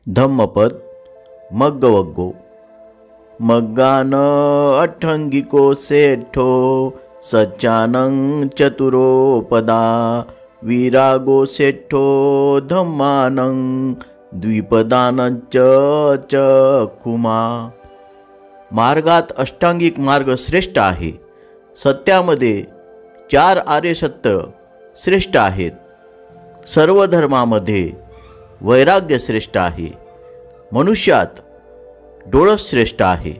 धम्मपद मग्गवग्गो मग्गान अठंगिको सेठो सच्चानं चतुरोपदा विरागो सेठो धम्मानं द्विपदानंच चकुमा। मार्गात अष्टांगिक मार्ग श्रेष्ठ आहे। सत्यामध्ये 4 आर्य सत्य श्रेष्ठ आहेत। सर्व धर्मामध्ये वैराग्य श्रेष्ठ आहे। मनुष्यात डोळस श्रेष्ठ आहे।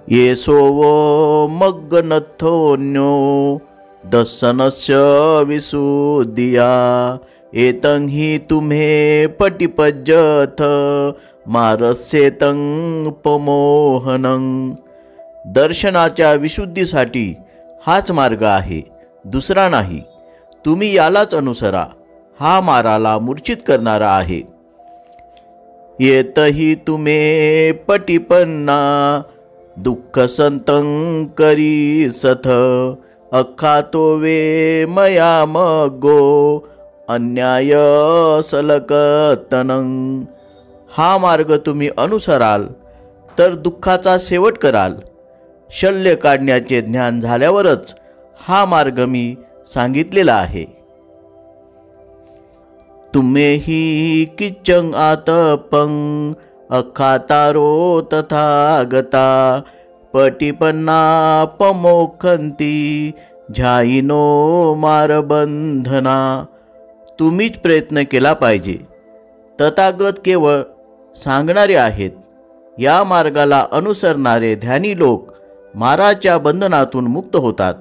येसो वो मग्गनथोन्यो दर्शनस्य विशुद्धिया एतं हि तुम्हे पटिपज्जथ मारस्येतं पमोहनं। दर्शनाच्या विशुद्धीसाठी हाच मार्ग आहे, दुसरा नाही। तुम्ही यालाच अनुसरा, हा माराला मूर्छित करणारा आहे। येतहि तुमे पटिपन्ना दुःख संतं करी सथ अखातो वे मया मग्गो अन्याय सलकतनं। हा मार्ग तुम्ही अनुसराल तर दुःखाचा शेवट कराल। शल्य काढण्याचे ज्ञान झाल्यावरच हा मार्ग मी सांगितलेला आहे। तुम्हेहि किच्चं आतपं अखातारो तथागता पटिपन्ना पमोखन्ति झायिनो मारबंधना। तुम्हीच प्रयत्न केला पाहिजे। तथागत केवळ सांगणारे आहेत। या मार्गाला अनुसरणारे ध्यानी लोक माराच्या बंधनातून मुक्त होतात।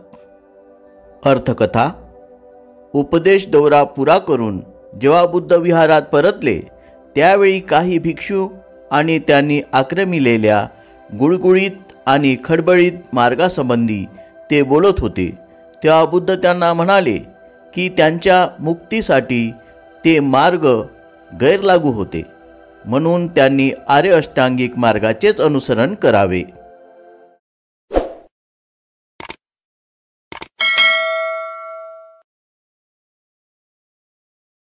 अर्थकथा। उपदेश दौरा पुरा करून जेव्हा बुद्ध विहारात परतले त्यावेळी काही भिक्षू आणि त्यांनी आक्रमिलेल्या गुळगुळीत आणि खडबडीत मार्गासंबंधी ते बोलत होते। तेव्हा बुद्ध त्यांना म्हणाले की त्यांच्या मुक्तीसाठी ते मार्ग गैरलागू होते, म्हणून त्यांनी आर्य अष्टांगिक मार्गाचेच अनुसरण करावे।